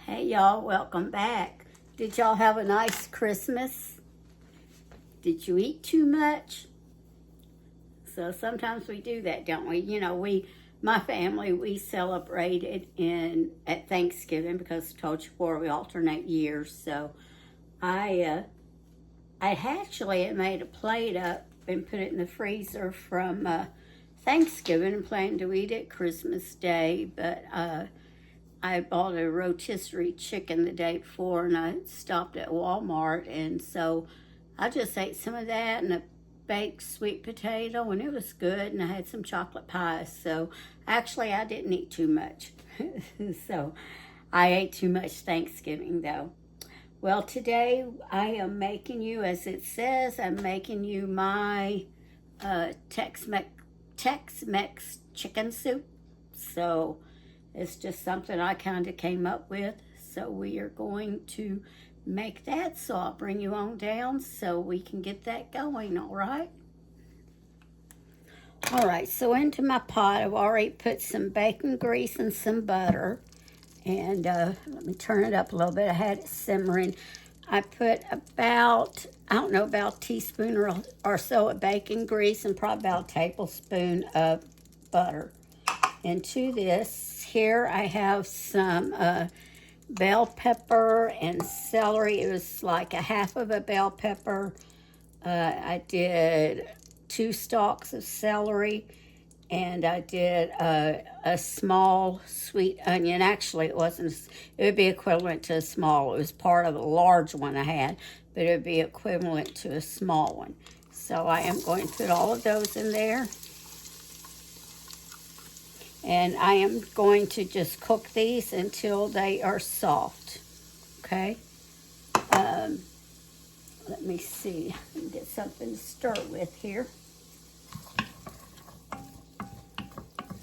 Hey y'all, welcome back. Did y'all have a nice Christmas? Did you eat too much? So sometimes we do that, don't we? My family, we celebrated at Thanksgiving because I told you before we alternate years. So I actually had made a plate up and put it in the freezer from Thanksgiving and planned to eat it Christmas Day, but I bought a rotisserie chicken the day before and I stopped at Walmart, and so I just ate some of that and a baked sweet potato, and it was good, and I had some chocolate pies. So actually I didn't eat too much. So I ate too much Thanksgiving though. Well, today I am making you, as it says, I'm making you my Tex-Mex chicken soup. So it's just something I kind of came up with. So we are going to make that. So I'll bring you on down so we can get that going, all right? All right, so into my pot, I've already put some bacon grease and some butter. And let me turn it up a little bit. I had it simmering. I put about a teaspoon or so of bacon grease and probably about a tablespoon of butter. And to this, here I have some bell pepper and celery. It was like a half of a bell pepper. I did 2 stalks of celery, and I did a small sweet onion. Actually, it would be equivalent to a small. It was part of a large one I had, but it would be equivalent to a small one. So I am going to put all of those in there. And I am going to just cook these until they are soft, okay? Let me see. Let me get something to stir with here.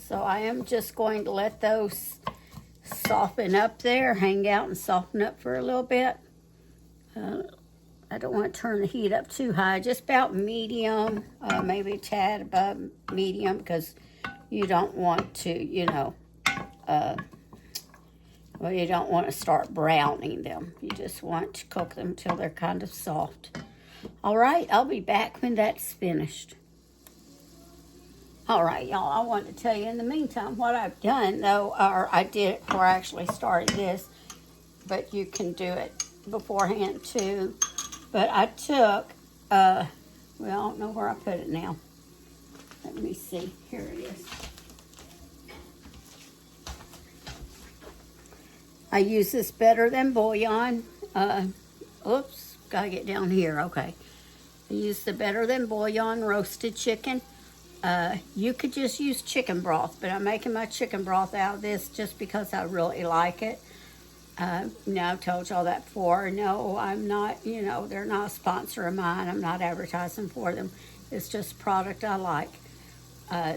So I am just going to let those soften up there, hang out and soften up for a little bit. I don't want to turn the heat up too high, just about medium, maybe a tad above medium, because you don't want to, you don't want to start browning them. You just want to cook them till they're kind of soft. All right, I'll be back when that's finished. All right, y'all, I want to tell you in the meantime what I've done, though, or I did it before I actually started this, but you can do it beforehand too. But I took, I don't know where I put it now. Let me see. Here it is. I use this Better Than Bouillon. Oops, gotta get down here. Okay. I use the Better Than Bouillon roasted chicken. You could just use chicken broth, but I'm making my chicken broth out of this just because I really like it. I've told y'all that before. No, I'm not, they're not a sponsor of mine. I'm not advertising for them. It's just a product I like.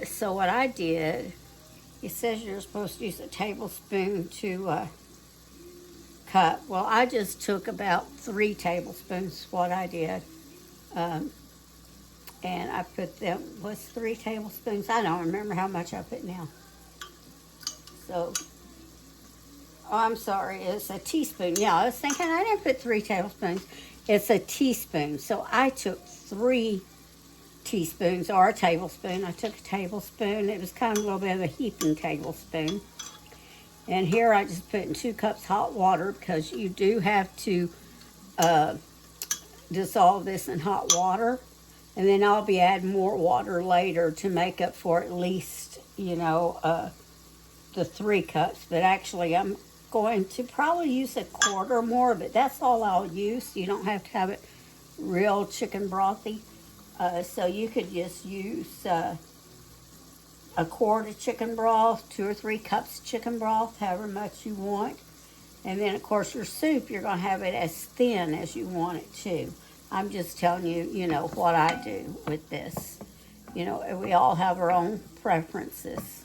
So what I did, it says you're supposed to use a tablespoon to cup. Well, I just took about 3 tablespoons, what I did. And I put them, was 3 tablespoons? I don't remember how much I put now. So, I'm sorry, it's a teaspoon. Yeah, I was thinking I didn't put 3 tablespoons. It's a teaspoon. So I took 3 teaspoons or a tablespoon. I took a tablespoon. It was kind of a little bit of a heaping tablespoon. And here I just put in 2 cups hot water because you do have to dissolve this in hot water. And then I'll be adding more water later to make up for at least, the 3 cups. But actually, I'm going to probably use a quarter more, but that's all I'll use. You don't have to have it real chicken brothy. So you could just use a quart of chicken broth, 2 or 3 cups chicken broth, however much you want. And then, of course, your soup, you're going to have it as thin as you want it to. I'm just telling you, what I do with this. We all have our own preferences.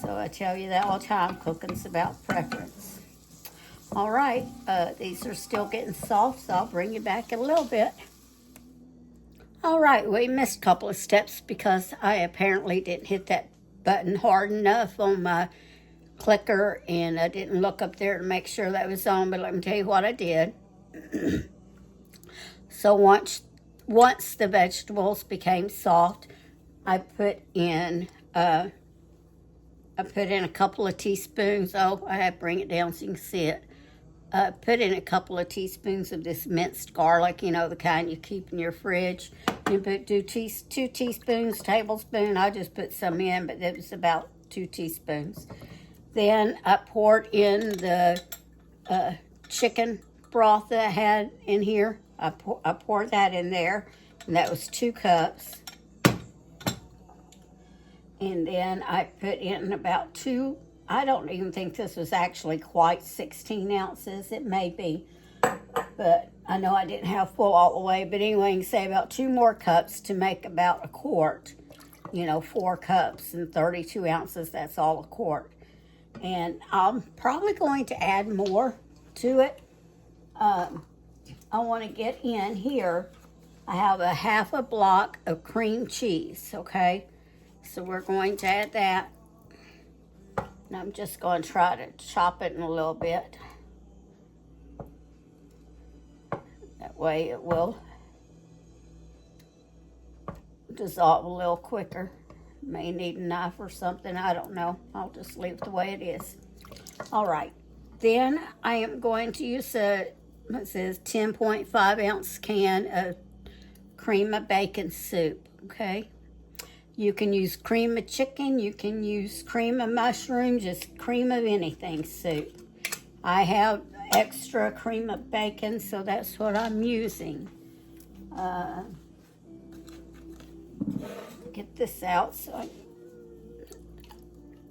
So I tell you that all the time, cooking's about preference. All right, these are still getting soft, so I'll bring you back in a little bit. All right, we missed a couple of steps because I apparently didn't hit that button hard enough on my clicker, and I didn't look up there to make sure that was on, but let me tell you what I did. So once the vegetables became soft, I put in a couple of teaspoons. Oh, I have to bring it down so you can see it. Put in a couple of teaspoons of this minced garlic, you know, the kind you keep in your fridge. You do 2 teaspoons, tablespoon. I just put some in, but it was about 2 teaspoons. Then I poured in the chicken broth that I had in here. I poured that in there, and that was 2 cups. And then I put in about 2, I don't even think this was actually quite 16 ounces. It may be, but I know I didn't have full all the way. But anyway, you can say about 2 more cups to make about a quart. You know, 4 cups and 32 ounces, that's all a quart. And I'm probably going to add more to it. I want to get in here. I have a half a block of cream cheese, okay? So we're going to add that. And I'm just going to try to chop it in a little bit. That way it will dissolve a little quicker. May need a knife or something, I don't know. I'll just leave it the way it is. All right. Then I am going to use it says 10.5 ounce can of cream of bacon soup, okay? You can use cream of chicken, you can use cream of mushroom, just cream of anything soup. I have extra cream of bacon, so that's what I'm using. Get this out so I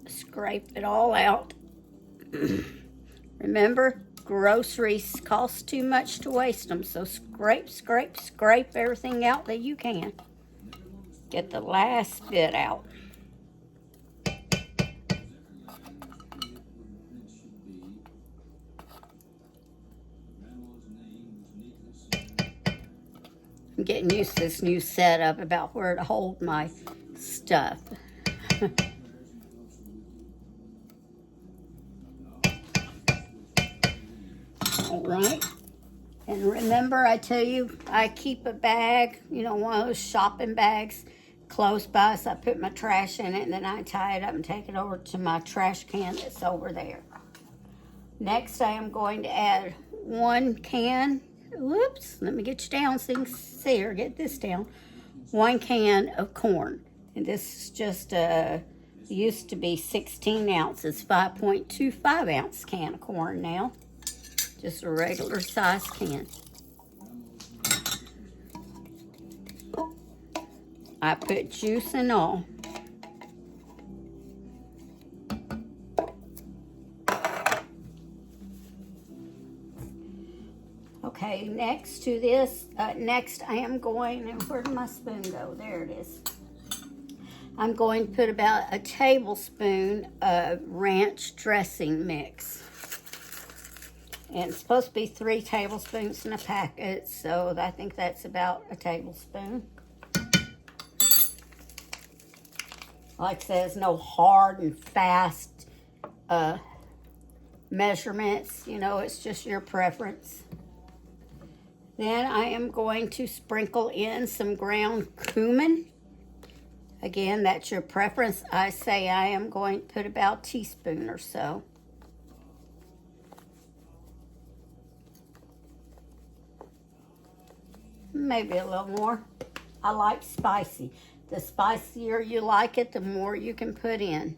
scrape it all out. Remember, groceries cost too much to waste them, so scrape everything out that you can. Get the last bit out. I'm getting used to this new setup about where to hold my stuff. All right. And remember, I tell you, I keep a bag, you know, one of those shopping bags close by, so I put my trash in it, and then I tie it up and take it over to my trash can that's over there. Next, I am going to add 1 can, whoops, let me get you down so you can see or get this down, 1 can of corn. And this is just, used to be 16 ounces, 5.25 ounce can of corn now. Just a regular size can. I put juice and all. Okay, next to this, next I am going, and where did my spoon go? There it is. I'm going to put about a tablespoon of ranch dressing mix. And it's supposed to be 3 tablespoons in a packet, so I think that's about a tablespoon. Like I said, there's no hard and fast measurements. You know, it's just your preference. Then I am going to sprinkle in some ground cumin. Again, that's your preference. I say I am going to put about a teaspoon or so. Maybe a little more. I like spicy. The spicier you like it, the more you can put in.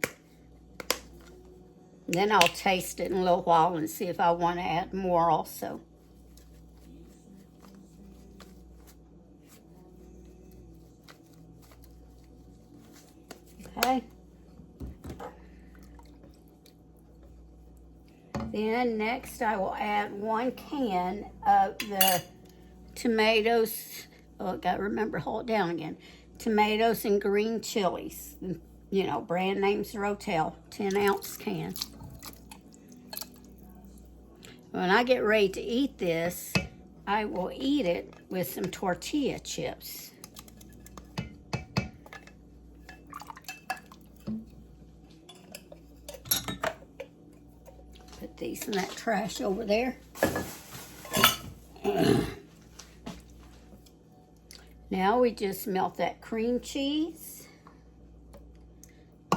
Then I'll taste it in a little while and see if I want to add more also. Okay. Then next I will add 1 can of the tomatoes. Oh, got to remember, hold it down again. Tomatoes and green chilies. You know, brand name's Rotel, 10 ounce can. When I get ready to eat this, I will eat it with some tortilla chips. Put these in that trash over there. Now we just melt that cream cheese.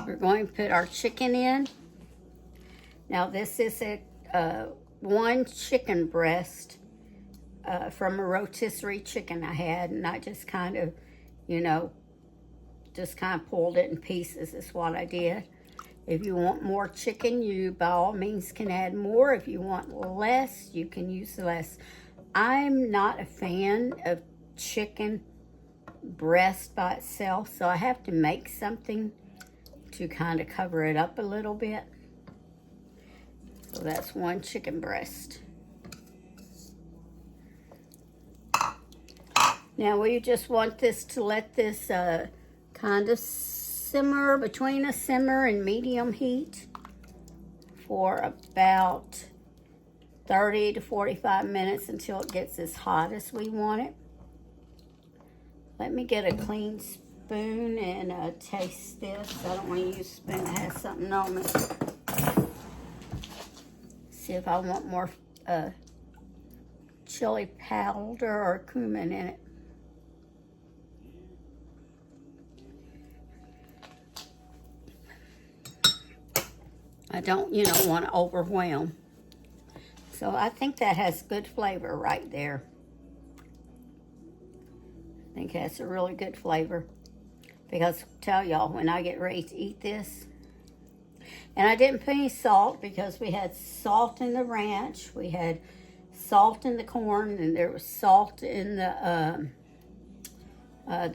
We're going to put our chicken in. Now this is one chicken breast from a rotisserie chicken I had, and I just kind of, just kind of pulled it in pieces is what I did. If you want more chicken, you by all means can add more. If you want less, you can use less. I'm not a fan of chicken breast by itself, so I have to make something to kind of cover it up a little bit. So that's one chicken breast. Now we just want this to let this kind of simmer, between a simmer and medium heat for about 30 to 45 minutes until it gets as hot as we want it. Let me get a clean spoon and taste this. I don't want to use a spoon that has something on it. See if I want more chili powder or cumin in it. I don't, want to overwhelm. So I think that has good flavor right there. I think that's a really good flavor. Because I'll tell y'all, when I get ready to eat this, and I didn't put any salt because we had salt in the ranch, we had salt in the corn, and there was salt in the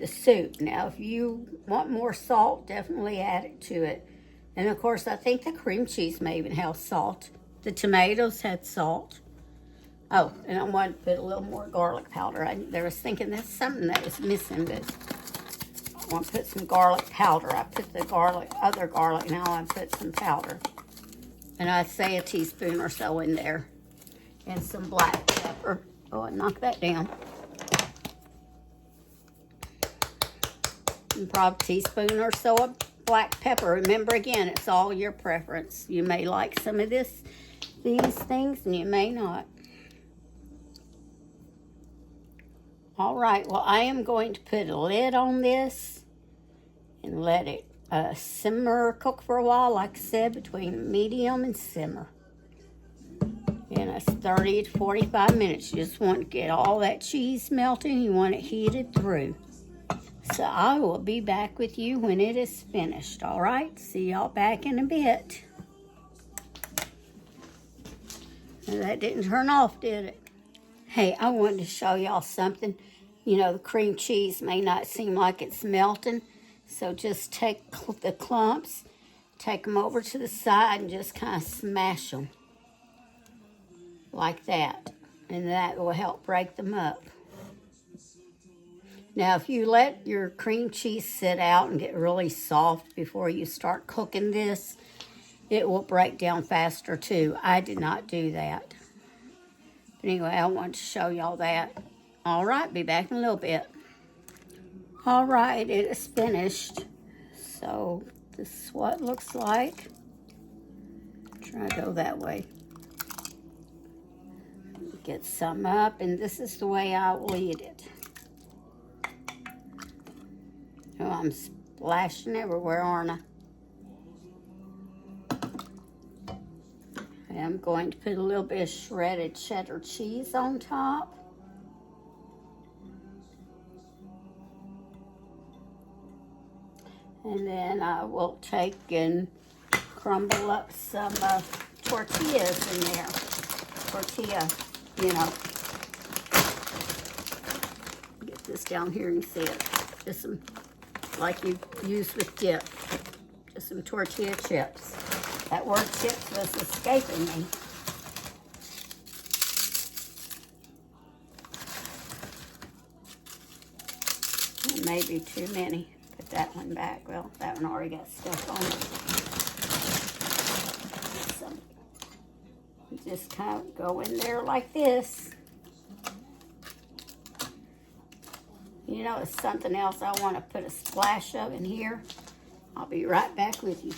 soup. Now, if you want more salt, definitely add it to it. And of course, I think the cream cheese may even have salt. The tomatoes had salt. Oh, and I wanted to put a little more garlic powder. I was thinking that's something that was missing, but I want to put some garlic powder. I put the other garlic, now I put some powder. And I'd say a teaspoon or so in there. And some black pepper. Oh, I knocked that down. And probably a teaspoon or so of black pepper. Remember, again, it's all your preference. You may like some of these things, and you may not. All right, well, I am going to put a lid on this and let it simmer, cook for a while, like I said, between medium and simmer. And it's 30 to 45 minutes. You just want to get all that cheese melting. You want it heated through. So I will be back with you when it is finished, all right? See y'all back in a bit. That didn't turn off, did it? Hey, I wanted to show y'all something. The cream cheese may not seem like it's melting, so just take the clumps, take them over to the side, and just kind of smash them like that, and that will help break them up. Now, if you let your cream cheese sit out and get really soft before you start cooking this, it will break down faster too. I did not do that. But anyway, I wanted to show y'all that. All right, be back in a little bit. All right, it is finished. So this is what it looks like. Try to go that way. Get some up, and this is the way I will eat it. Oh, I'm splashing everywhere, aren't I? I'm going to put a little bit of shredded cheddar cheese on top. And then I will take and crumble up some tortillas in there. Tortilla, Get this down here and see it. Just some, like you use with dip. Just some tortilla chips. That word chips was escaping me. Maybe too many. Put that one back. Well, that one already got stuff on it. So, just kind of go in there like this. It's something else I want to put a splash of in here. I'll be right back with you.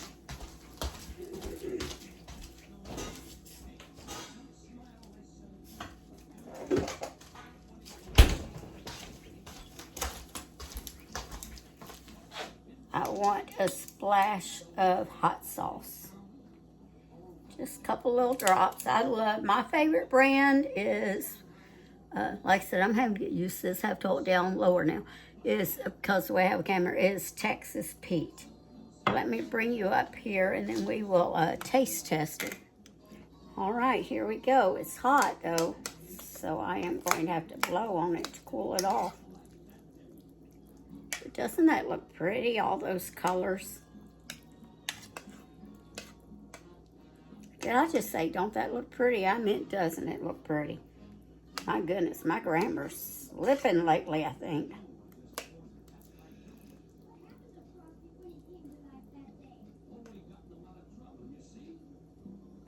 want a splash of hot sauce. Just a couple little drops. I love, my favorite brand is, like I said, I'm having to get used to this. I have to hold it down lower now. Is, because the way I have a camera, is Texas Pete. Let me bring you up here and then we will taste test it. All right, here we go. It's hot though, so I am going to have to blow on it to cool it off. But doesn't that look pretty, all those colors? Did I just say, don't that look pretty? I meant, doesn't it look pretty? My goodness, my grammar's slipping lately, I think.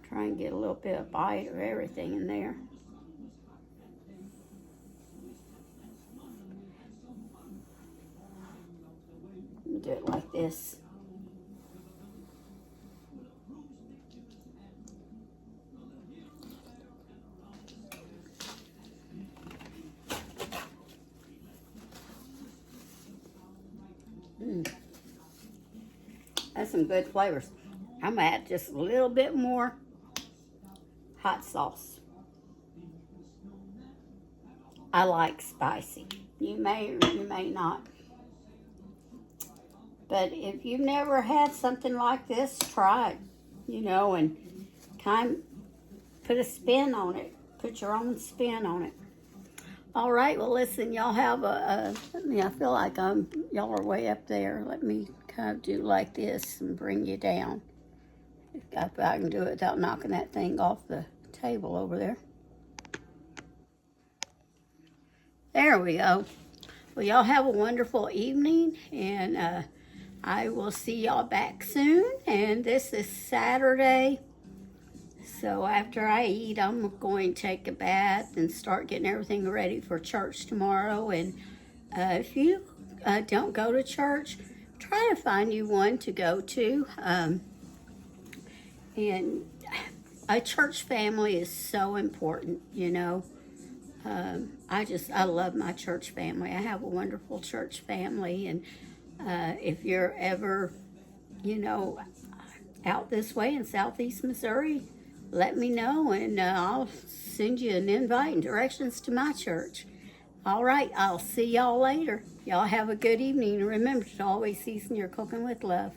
Try and get a little bit of bite of everything in there. Let me do it like this. That's some good flavors. I'm gonna add just a little bit more hot sauce. I like spicy. You may or you may not. But if you've never had something like this, try it, you know, and kind of put a spin on it. Put your own spin on it. All right, well, listen, y'all have I feel like y'all are way up there. Let me kind of do like this and bring you down. If I can do it without knocking that thing off the table over there. There we go. Well, y'all have a wonderful evening, and I will see y'all back soon. And this is Saturday, so after I eat, I'm going to take a bath and start getting everything ready for church tomorrow. And if you don't go to church, try to find you one to go to. And a church family is so important, you know. I love my church family. I have a wonderful church family. And if you're ever, you know, out this way in Southeast Missouri, let me know and I'll send you an invite and directions to my church. All right, I'll see y'all later. Y'all have a good evening. Remember to always season your cooking with love.